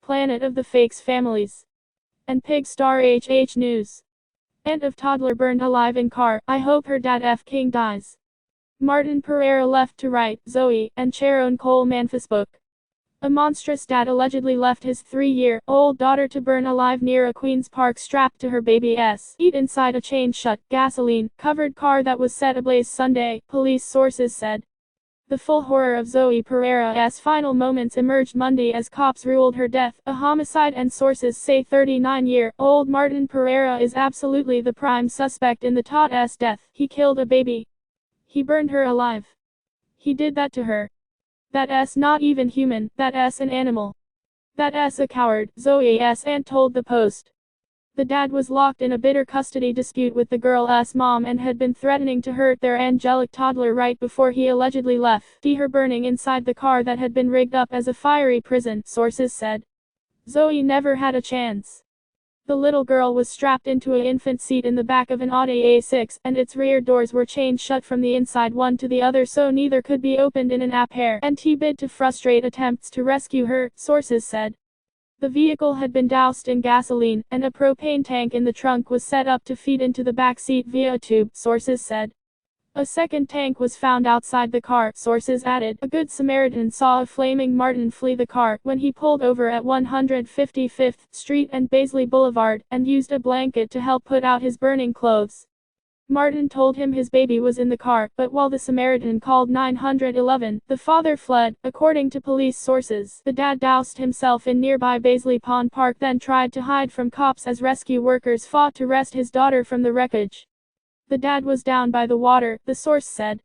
Planet of the Fakes families. And Pig Star HH News. Aunt of toddler burned alive in car. I hope her dad F. King dies. Martin Pereira left to right, Zoe, and Sharon Coleman Facebook. A monstrous dad allegedly left his 3-year-old daughter to burn alive near a Queen's Park strapped to her baby's seat inside a chain-shut, gasoline-covered car that was set ablaze Sunday, police sources said. The full horror of Zoe Pereira's final moments emerged Monday as cops ruled her death a homicide, and sources say 39-year-old Martin Pereira is absolutely the prime suspect in the tot's death. He killed a baby. He burned her alive. He did that to her. That's not even human, that's an animal. That's a coward, Zoe's aunt told the Post. The dad was locked in a bitter custody dispute with the girl's mom and had been threatening to hurt their angelic toddler right before he allegedly left her burning inside the car that had been rigged up as a fiery prison, sources said. Zoe never had a chance. The little girl was strapped into an infant seat in the back of an Audi A6, and its rear doors were chained shut from the inside one to the other so neither could be opened in an apparent bid to frustrate attempts to rescue her, sources said. The vehicle had been doused in gasoline, and a propane tank in the trunk was set up to feed into the back seat via a tube, sources said. A second tank was found outside the car, sources added. A Good Samaritan saw a flaming Martin flee the car when he pulled over at 155th Street and Baisley Boulevard, and used a blanket to help put out his burning clothes. Martin told him his baby was in the car, but while the Samaritan called 911, the father fled, according to police sources. The dad doused himself in nearby Baisley Pond Park, then tried to hide from cops as rescue workers fought to wrest his daughter from the wreckage. The dad was down by the water, the source said.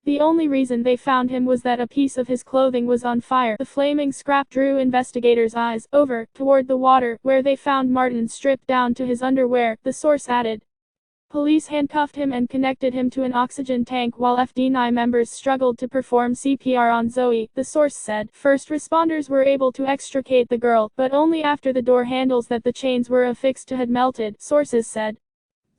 The only reason they found him was that a piece of his clothing was on fire. The flaming scrap drew investigators' eyes over toward the water, where they found Martin stripped down to his underwear, the source added. Police handcuffed him and connected him to an oxygen tank while FDNY members struggled to perform CPR on Zoe, the source said. First responders were able to extricate the girl, but only after the door handles that the chains were affixed to had melted, sources said.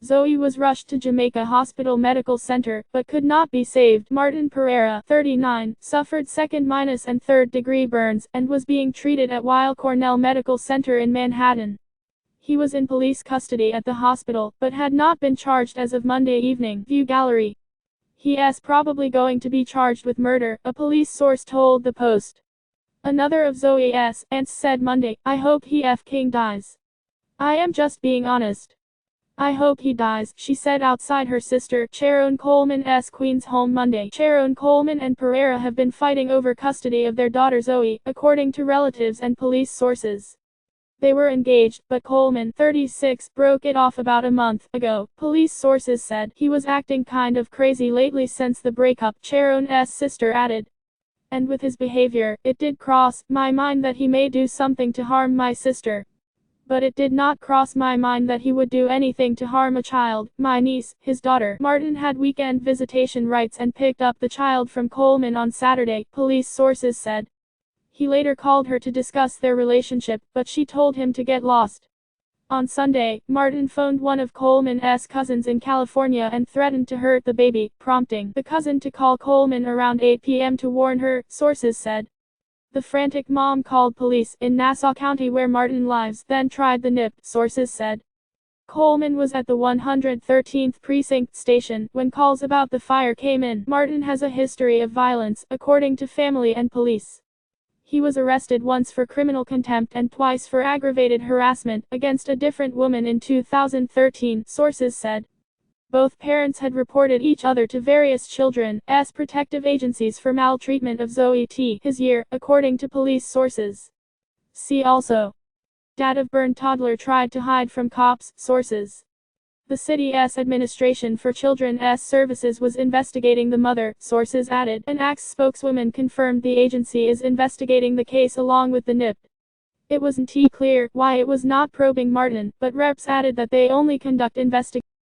Zoe was rushed to Jamaica Hospital Medical Center, but could not be saved. Martin Pereira, 39, suffered second- and third-degree burns, and was being treated at Weill Cornell Medical Center in Manhattan. He was in police custody at the hospital, but had not been charged as of Monday evening. View Gallery. He is probably going to be charged with murder, a police source told the Post. Another of Zoe's aunts said Monday, I hope he F. King dies. I am just being honest. I hope he dies, she said outside her sister Sharon Coleman's Queen's home Monday. Sharon Coleman and Pereira have been fighting over custody of their daughter Zoe, according to relatives and police sources. They were engaged, but Coleman, 36, broke it off about a month ago, police sources said. He was acting kind of crazy lately since the breakup, Sharon's sister added. And with his behavior, it did cross my mind that he may do something to harm my sister. But it did not cross my mind that he would do anything to harm a child, my niece, his daughter. Martin had weekend visitation rights and picked up the child from Coleman on Saturday, police sources said. He later called her to discuss their relationship, but she told him to get lost. On Sunday, Martin phoned one of Coleman's cousins in California and threatened to hurt the baby, prompting the cousin to call Coleman around 8 p.m. to warn her, sources said. The frantic mom called police in Nassau County where Martin lives, then tried the nip, sources said. Coleman was at the 113th Precinct station when calls about the fire came in. Martin has a history of violence, according to family and police. He was arrested once for criminal contempt and twice for aggravated harassment against a different woman in 2013, sources said. Both parents had reported each other to various children's protective agencies for maltreatment of Zoe T. his year, according to police sources. See also. Dad of burned toddler tried to hide from cops, sources. The city's Administration for Children's Services was investigating the mother, sources added. An ACTS spokeswoman confirmed the agency is investigating the case along with the NIP. It wasn't clear why it was not probing Martin, but reps added that they only conduct investigations.